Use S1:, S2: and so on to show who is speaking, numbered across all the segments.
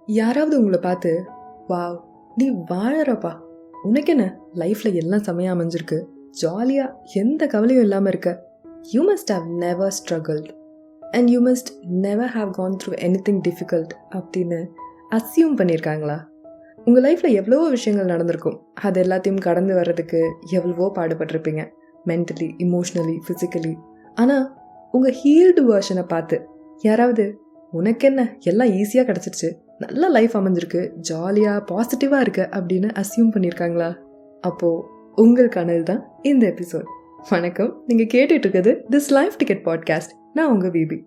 S1: யாராவது உங்களை பார்த்து, வாவ் நீ வாழறப்பா, உனக்கு என்ன லைஃப்பில் எல்லாம் செமையாக அமைஞ்சிருக்கு, ஜாலியாக எந்த கவலையும் இல்லாமல் இருக்க, you must have never struggled and you must never have gone through anything difficult அப்படின்னு அஸ்யூம் பண்ணியிருக்காங்களா? உங்கள் லைஃப்பில் எவ்வளவோ விஷயங்கள் நடந்திருக்கும். அது எல்லாத்தையும் கடந்து வர்றதுக்கு எவ்வளவோ பாடுபட்டிருப்பீங்க, மென்டலி, இமோஷ்னலி, ஃபிசிக்கலி. ஆனால் உங்கள் ஹீல்டு வேர்ஷனை பார்த்து யாராவது உனக்கு என்ன எல்லாம் ஈஸியாக கிடச்சிருச்சு, நல்ல லைஃப் அமைஞ்சிருக்கு, ஜாலியாக பாசிட்டிவாக இருக்கு அப்படின்னு அஸ்யூம் பண்ணியிருக்காங்களா? அப்போது உங்களுக்கானது தான் இந்த எபிசோட். வணக்கம், நீங்கள் கேட்டுட்டு இருக்கிறது திஸ் லைஃப் டிக்கெட் பாட்காஸ்ட். நான் உங்கள் விபி.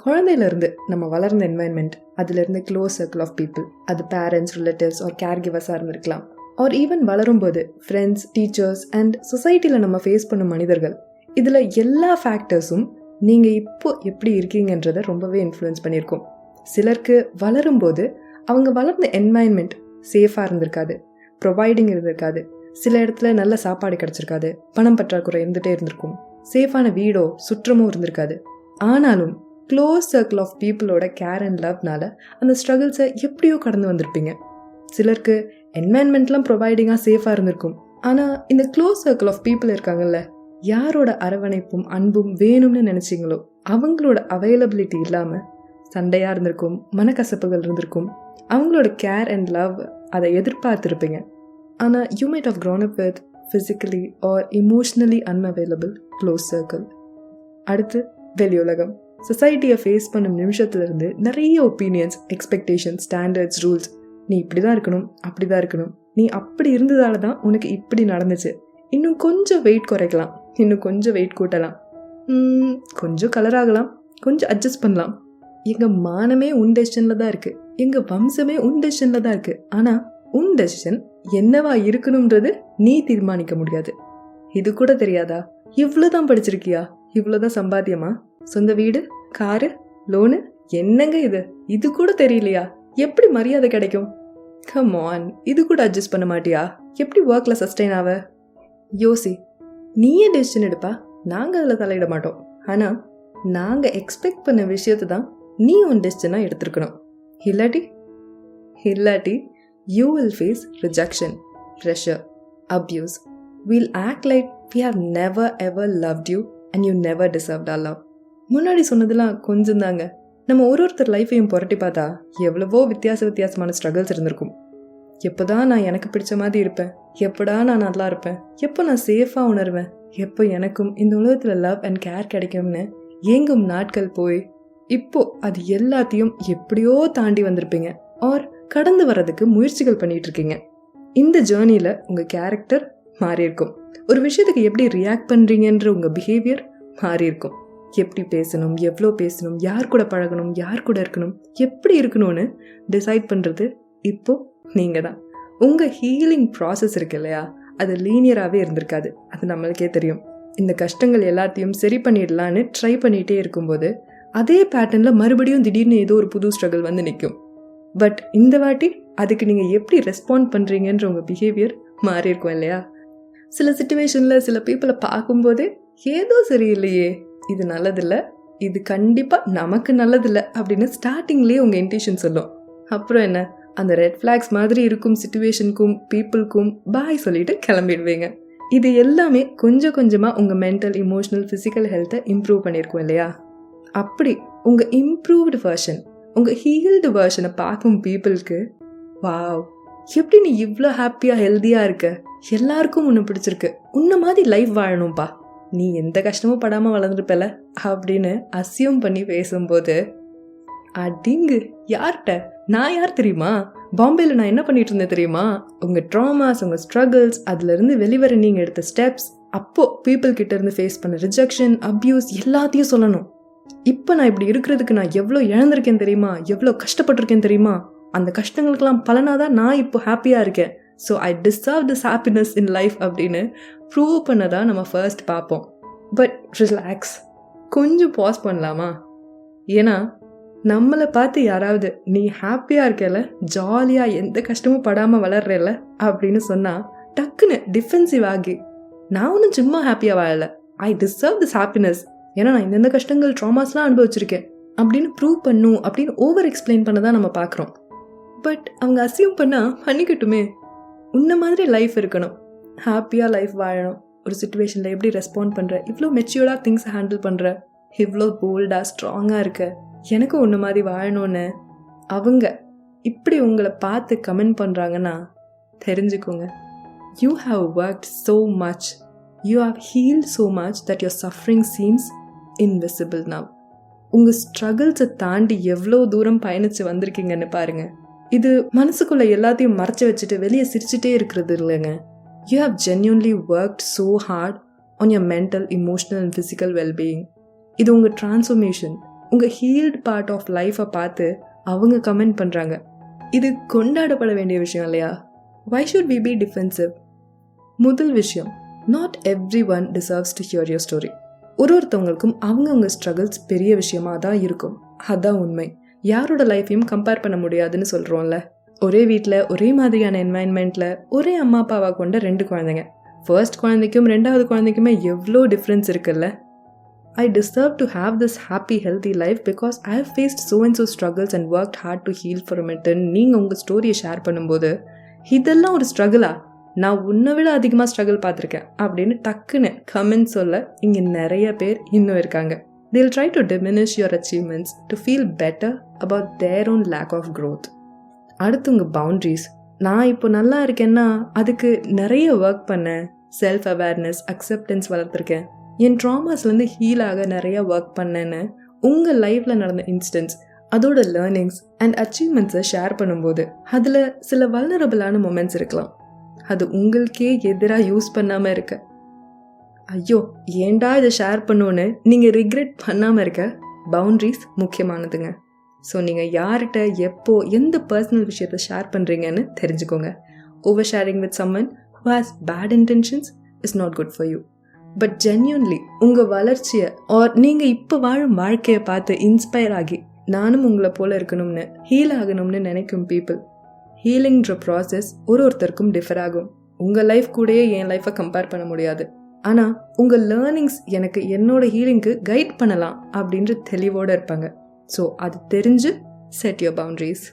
S1: குழந்தையிலேருந்து நம்ம வளர்ந்த என்வாயன்மெண்ட், அதுலேருந்து க்ளோஸ் சர்க்கிள் ஆஃப் பீப்புள், அது பேரண்ட்ஸ், ரிலேட்டிவ்ஸ் ஆர் கேர் கிவர்ஸாக இருந்திருக்கலாம், ஆர் ஈவன் வளரும்போது ஃப்ரெண்ட்ஸ், டீச்சர்ஸ் அண்ட் சொசைட்டியில் நம்ம ஃபேஸ் பண்ணும் மனிதர்கள், இதில் எல்லா ஃபேக்டர்ஸும் நீங்கள் இப்போ எப்படி இருக்கீங்கன்றதை ரொம்பவே இன்ஃப்ளூயன்ஸ் பண்ணியிருக்கோம். சிலருக்கு வளரும்போது அவங்க வளர்ந்த என்வாயன்மெண்ட் சேஃபாக இருந்திருக்காது, ப்ரொவைடிங் இருந்திருக்காது, சில இடத்துல நல்ல சாப்பாடு கிடச்சிருக்காது, பணம் பற்றாக்குறை இருந்துகிட்டே இருந்திருக்கும், சேஃபான வீடோ சுற்றமோ இருந்திருக்காது. ஆனாலும் க்ளோஸ் சர்க்கிள் ஆஃப் பீப்புளோட கேர் அண்ட் லவ்னால அந்த ஸ்ட்ரகிள்ஸை எப்படியோ கடந்து வந்திருப்பீங்க. சிலருக்கு என்வாயன்மெண்ட்லாம் ப்ரொவைடிங்காக சேஃபாக இருந்திருக்கும். ஆனால் இந்த க்ளோஸ் சர்க்கிள் ஆஃப் பீப்புள் இருக்காங்கல்ல, யாரோட அரவணைப்பும் அன்பும் வேணும்னு நினச்சிங்களோ அவங்களோட அவைலபிலிட்டி இல்லாமல் சண்டையாக இருந்திருக்கும், மனக்கசப்புகள் இருந்திருக்கும், அவங்களோட கேர் அண்ட் லவ் அதை எதிர்பார்த்துருப்பீங்க. ஆனால் you might have grown up with physically or emotionally unavailable close circle. அடுத்து வெளியுலகம். சொசைட்டியை ஃபேஸ் பண்ணும் நிமிஷத்துலேருந்து நிறைய ஒப்பீனியன்ஸ், எக்ஸ்பெக்டேஷன்ஸ், ஸ்டாண்டர்ட்ஸ், ரூல்ஸ். நீ இப்படி தான் இருக்கணும், அப்படி தான் இருக்கணும், நீ அப்படி இருந்ததால தான் உனக்கு இப்படி நடந்துச்சு, இன்னும் கொஞ்சம் வெயிட் குறைக்கலாம், இன்னும் கொஞ்சம் வெயிட் கூட்டலாம், கொஞ்சம் கலர் ஆகலாம், கொஞ்சம் அட்ஜஸ்ட் பண்ணலாம், எங்கள் மானமே உன் டெசிஷனில் தான் இருக்குது, எங்கள் வம்சமே உன் டெசிஷனில் தான் இருக்குது. ஆனால் உன் டெசிஷன் என்னவா இருக்கணுன்றது நீ தீர்மானிக்க முடியாது. இது கூட தெரியாதா? இவ்வளோதான் படிச்சிருக்கியா, இவ்வளோதான் சம்பாத்தியமா, சொந்த வீடு, காரு, லோனு, என்னங்க இது கூட தெரியலையா? எப்படி மரியாதை கிடைக்கும்? கம் ஆன், இது கூட அட்ஜஸ்ட் பண்ண மாட்டியா? எப்படி ஒர்க்கில் சஸ்டெயின் ஆவ? யோசி. நீயே டெசிஷன் எடுப்பா, நாங்கள் அதில் தலையிட மாட்டோம். ஆனால் நாங்கள் எக்ஸ்பெக்ட் பண்ண விஷயத்தை தான் நீ உன் டெசிஷனாக எடுத்துருக்கணும். இல்லாட்டி you will face rejection, pressure, abuse. We'll act like we have never ever loved you and you never deserved or love. முன்னாடி சொன்னதெல்லாம் கொஞ்சம் தாங்க. நம்ம ஒருத்தர் லைஃப்பையும் புரட்டி பார்த்தா எவ்வளவோ வித்தியாசமான ஸ்ட்ரகிள்ஸ் இருந்திருக்கும். எப்போ தான் நான் எனக்கு பிடிச்ச மாதிரி இருப்பேன், எப்படா நான் நல்லா இருப்பேன், எப்போ நான் சேஃபாக உணர்வேன், எப்போ எனக்கும் இந்த உலகத்தில் லவ் அண்ட் கேர் கிடைக்கும்னு ஏங்கும் நாட்கள் போய் இப்போ அது எல்லாத்தையும் எப்படியோ தாண்டி வந்திருப்பீங்க, ஆர் கடந்து வர்றதுக்கு முயற்சிகள் பண்ணிட்டு இருக்கீங்க. இந்த ஜேர்னியில் உங்கள் கேரக்டர் மாறி இருக்கும். ஒரு விஷயத்துக்கு எப்படி ரியாக்ட் பண்ணுறீங்கன்ற உங்கள் பிஹேவியர் மாறி இருக்கும். எப்படி பேசணும், எவ்வளோ பேசணும், யார் கூட பழகணும், யார் கூட இருக்கணும், எப்படி இருக்கணும்னு டிசைட் பண்ணுறது இப்போ நீங்கள் தான். உங்கள் ஹீலிங் ப்ராசஸ் இருக்கு இல்லையா, அது லீனியராகவே இருந்திருக்காது, அது நம்மளுக்கே தெரியும். இந்த கஷ்டங்கள் எல்லாத்தையும் சரி பண்ணிடலான்னு ட்ரை பண்ணிகிட்டே இருக்கும்போது அதே பேட்டர்னில் மறுபடியும் திடீர்னு ஏதோ ஒரு புது ஸ்ட்ரகிள் வந்து நிற்கும். பட் இந்த வாட்டி அதுக்கு நீங்கள் எப்படி ரெஸ்பாண்ட் பண்ணுறீங்கன்ற உங்கள் பிஹேவியர் மாறி இருக்கும் இல்லையா? சில சிச்சுவேஷனில் சில பீப்புளை பார்க்கும்போதே ஏதோ சரியில்லையே, இது நல்லதில்லை, இது கண்டிப்பாக நமக்கு நல்லதில்லை அப்படின்னு ஸ்டார்டிங்லேயே உங்கள் இன்டென்ஷன் சொல்லும். அப்புறம் என்ன, அந்த ரெட் ஃப்ளாக்ஸ் மாதிரி இருக்கும் சிச்சுவேஷனுக்கும் பீப்புளுக்கும் பாய் சொல்லிட்டு கிளம்பிடுவீங்க. இது எல்லாமே கொஞ்சம் கொஞ்சமாக உங்கள் மென்டல், இமோஷனல், ஃபிசிக்கல் ஹெல்த்தை இம்ப்ரூவ் பண்ணியிருக்கோம் இல்லையா? அப்படி உங்கள் இம்ப்ரூவ்டு வேர்ஷன், உங்கள் ஹீல்டு வேர்ஷனை பார்க்கும் பீப்புளுக்கு, வாவ் எப்படி நீ இவ்வளோ ஹாப்பியாக ஹெல்த்தியாக இருக்க, எல்லாருக்கும் உன்னை பிடிச்சிருக்கு, உன்ன மாதிரி லைஃப் வாழணும்ப்பா, நீ எந்த கஷ்டமும் படாமல் வளர்ந்துருப்பல அப்படின்னு அஸ்யூம் பண்ணி பேசும்போது, அடிங்கு யார்கிட்ட, நான் யார் தெரியுமா, பாம்பேயில் நான் என்ன பண்ணிட்டு இருந்தேன் தெரியுமா, உங்கள் ட்ராமாஸ், உங்கள் ஸ்ட்ரகிள்ஸ், அதுலேருந்து வெளிவர நீங்கள் எடுத்த ஸ்டெப்ஸ், அப்போது பீப்புள் கிட்ட இருந்து ஃபேஸ் பண்ண ரிஜெக்ஷன், அப்யூஸ் எல்லாத்தையும் சொல்லணும். இப்போ நான் இப்படி இருக்கிறதுக்கு நான் எவ்வளோ இழந்திருக்கேன் தெரியுமா, எவ்வளோ கஷ்டப்பட்டிருக்கேன் தெரியுமா, அந்த கஷ்டங்களுக்கெல்லாம் பலனாக தான் நான் இப்போ ஹாப்பியாக இருக்கேன், so I deserve this happiness in life அப்படின்னு ப்ரூவ் பண்ணதான் நம்ம ஃபர்ஸ்ட் பார்ப்போம். பட் ரிலாக்ஸ், கொஞ்சம் பாஸ் பண்ணலாமா? ஏன்னா நம்மளை பார்த்து யாராவது நீ ஹாப்பியாக இருக்கல, ஜாலியாக எந்த கஷ்டமும் படாமல் வளர்றல அப்படின்னு சொன்னால் டக்குன்னு டிஃபென்சிவ் ஆகி, நான் ஒன்றும் சும்மா ஹாப்பியாக வாழலை, ஐ டிசர்வ் திஸ் ஹாப்பினஸ், ஏன்னா நான் இந்தந்த கஷ்டங்கள், ட்ராமாஸ்லாம் அனுபவிச்சிருக்கேன் அப்படின்னு ப்ரூவ் பண்ணும் அப்படின்னு ஓவர் எக்ஸ்பிளைன் பண்ண தான் நம்ம பார்க்குறோம். பட் அவங்க அசியூம் பண்ணிக்கட்டுமே. உன்ன மாதிரி லைஃப் இருக்கணும், ஹாப்பியாக லைஃப் வாழணும், ஒரு சுச்சுவேஷனில் எப்படி ரெஸ்பாண்ட் பண்ணுற, இவ்வளோ மெச்சூர்டாக திங்ஸ் ஹேண்டில் பண்ணுற, இவ்வளோ போல்டாக ஸ்ட்ராங்காக இருக்க, எனக்கும் ஒன்று மாதிரி வாழணும்னு அவங்க இப்படி உங்களை பார்த்து கமெண்ட் பண்ணுறாங்கன்னா தெரிஞ்சுக்கோங்க, you have worked so much, you have healed so much that your suffering seems invisible now. உங்கள் ஸ்ட்ரகிள்ஸை தாண்டி எவ்வளோ தூரம் பயணித்து வந்திருக்கீங்கன்னு பாருங்கள். இது மனசுக்குள்ளே எல்லாத்தையும் மறைச்சி வச்சுட்டு வெளியே சிரிச்சுட்டே இருக்கிறது இல்லைங்க. You have genuinely worked so hard on your mental, emotional and physical wellbeing. இது உங்கள் டிரான்ஸ்ஃபர்மேஷன், உங்கள் ஹீல்டு பார்ட் ஆஃப் லைஃப்பை பார்த்து அவங்க கமெண்ட் பண்ணுறாங்க. இது கொண்டாடப்பட வேண்டிய விஷயம் இல்லையா? Why should we be defensive? முதல் விஷயம், not everyone deserves to hear your story. ஒருத்தவங்களுக்கும் அவங்கவுங்க ஸ்ட்ரகிள்ஸ் பெரிய விஷயமாக தான் இருக்கும், அதுதான் உண்மை. யாரோட லைஃப்பையும் கம்பேர் பண்ண முடியாதுன்னு சொல்கிறோம்ல. ஒரே வீட்டில் ஒரே மாதிரியான என்வாயன்மெண்ட்டில் ஒரே அம்மா அப்பாவாக கொண்ட 2 குழந்தைங்க, ஃபர்ஸ்ட் குழந்தைக்கும் 2வது குழந்தைக்குமே எவ்வளோ டிஃப்ரென்ஸ் இருக்குல்ல. I deserve to have this happy, healthy life because I have faced so and so struggles and worked hard to heal from it. நீங்கள் உங்கள் ஸ்டோரியை ஷேர் பண்ணும்போது இதெல்லாம் ஒரு ஸ்ட்ரகிளா, நான் உன்னை விட அதிகமாக ஸ்ட்ரகிள் பார்த்துருக்கேன் அப்படின்னு டக்குன்னு கமெண்ட் சொல்ல இங்கே நிறைய பேர் இன்னும் இருக்காங்க. They'll try to diminish your achievements to feel better about their own lack of growth. அடுத்து உங்கள் பவுண்ட்ரிஸ். நான் இப்போ நல்லா இருக்கேன்னா அதுக்கு நிறைய ஒர்க் பண்ணேன், செல்ஃப் அவேர்னஸ், அக்செப்டன்ஸ் வளர்த்துருக்கேன், என் ட்ராமாஸ்லேருந்து ஹீல் ஆக நிறைய ஒர்க் பண்ணேன்னு உங்கள் லைஃப்பில் நடந்த இன்ஸ்டன்ஸ், அதோட லேர்னிங்ஸ் அண்ட் அச்சீவ்மெண்ட்ஸை ஷேர் பண்ணும்போது அதில் சில வல்னரபிளான மொமெண்ட்ஸ் இருக்கலாம். அது உங்களுக்கே எதிராக யூஸ் பண்ணாமல் இருக்க, ஐயோ ஏண்டா இதை ஷேர் பண்ணோன்னு நீங்கள் ரிக்ரெட் பண்ணாமல் இருக்க பவுண்ட்ரிஸ் முக்கியமானதுங்க. ஸோ நீங்கள் யார்கிட்ட எப்போ எந்த பர்சனல் விஷயத்தை ஷேர் பண்ணுறீங்கன்னு தெரிஞ்சுக்கோங்க. Over sharing with someone who has bad intentions is not good for you. But genuinely உங்கள் வளர்ச்சியை ஆர் நீங்கள் இப்போ வாழும் வாழ்க்கையை பார்த்து இன்ஸ்பயர் ஆகி நானும் உங்களை போல் இருக்கணும்னு, ஹீல் ஆகணும்னு நினைக்கும் பீப்புள், ஹீலிங்ன்ற ப்ராசஸ் ஒருத்தருக்கும் டிஃபர் ஆகும். உங்கள் லைஃப் கூடயே என் லைஃப்பை கம்பேர் பண்ண முடியாது. ஆனால் உங்கள் லேர்னிங்ஸ் எனக்கு என்னோட ஹீலிங்க்கு கைட் பண்ணலாம் அப்படின்ற தெளிவோடு இருப்பாங்க. ஸோ அது தெரிஞ்சு செட் யுவர் பவுண்ட்ரிஸ்.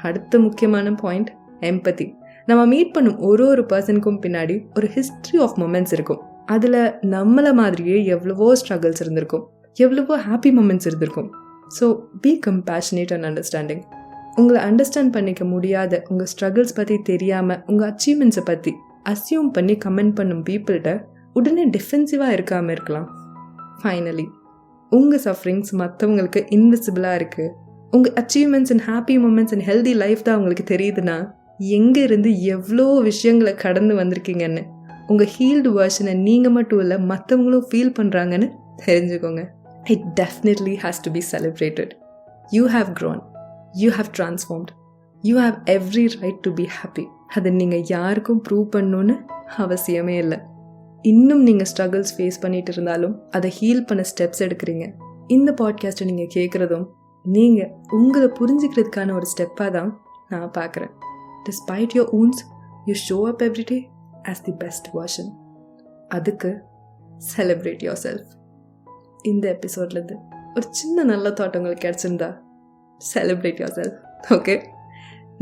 S1: அடுத்த முக்கியமான பாயிண்ட், எம்பத்தி. நம்ம மீட் பண்ணும் ஒரு பர்சனுக்கும் பின்னாடி ஒரு ஹிஸ்ட்ரி ஆஃப் மொமெண்ட்ஸ் இருக்கும். அதில் நம்மளை மாதிரியே எவ்வளவோ ஸ்ட்ரகிள்ஸ் இருந்திருக்கும், எவ்வளவோ ஹாப்பி மொமெண்ட்ஸ் இருந்திருக்கும். So be compassionate and understanding. உங்களை அண்டர்ஸ்டாண்ட் பண்ணிக்க முடியாத, உங்கள் ஸ்ட்ரகிள்ஸ் பற்றி தெரியாமல் உங்கள் அச்சீவ்மெண்ட்ஸை பற்றி அசியூம் பண்ணி கமெண்ட் பண்ணும் பீப்புள்கிட்ட உடனே டிஃபென்சிவாக இருக்காமல் இருக்கலாம். ஃபைனலி, உங்கள் சஃபரிங்ஸ் மற்றவங்களுக்கு இன்விசிபிளாக இருக்குது, உங்கள் achievements and happy moments and healthy life தான் அவங்களுக்கு தெரியுதுன்னா எங்கே இருந்து எவ்வளோ விஷயங்களை கடந்து வந்திருக்கீங்கன்னு, உங்கள் ஹீல்டு வேர்ஷனை நீங்கள் மட்டும் இல்லை மற்றவங்களும் ஃபீல் பண்ணுறாங்கன்னு தெரிஞ்சுக்கோங்க. It definitely has to be celebrated. You have grown. You have transformed. You have every right to be happy. அதை நீங்கள் யாருக்கும் ப்ரூவ் பண்ணணுன்னு அவசியமே இல்லை. இன்னும் நீங்கள் ஸ்ட்ரகிள்ஸ் ஃபேஸ் பண்ணிட்டு இருந்தாலும் அதை ஹீல் பண்ண ஸ்டெப்ஸ் எடுக்கிறீங்க. இந்த பாட்காஸ்ட்டை நீங்கள் கேட்குறதும் நீங்கள் உங்களை புரிஞ்சுக்கிறதுக்கான ஒரு ஸ்டெப்பாக தான் நான் பார்க்குறேன். Despite your wounds, you show up every day as the best version. அதுக்கு celebrate yourself. இந்த எபிசோட்லேருந்து ஒரு சின்ன நல்ல தாட் உங்களுக்கு கிடச்சிருந்தா celebrate yourself. Okay,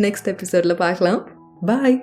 S1: next எபிசோடில் பார்க்கலாம். பாய்.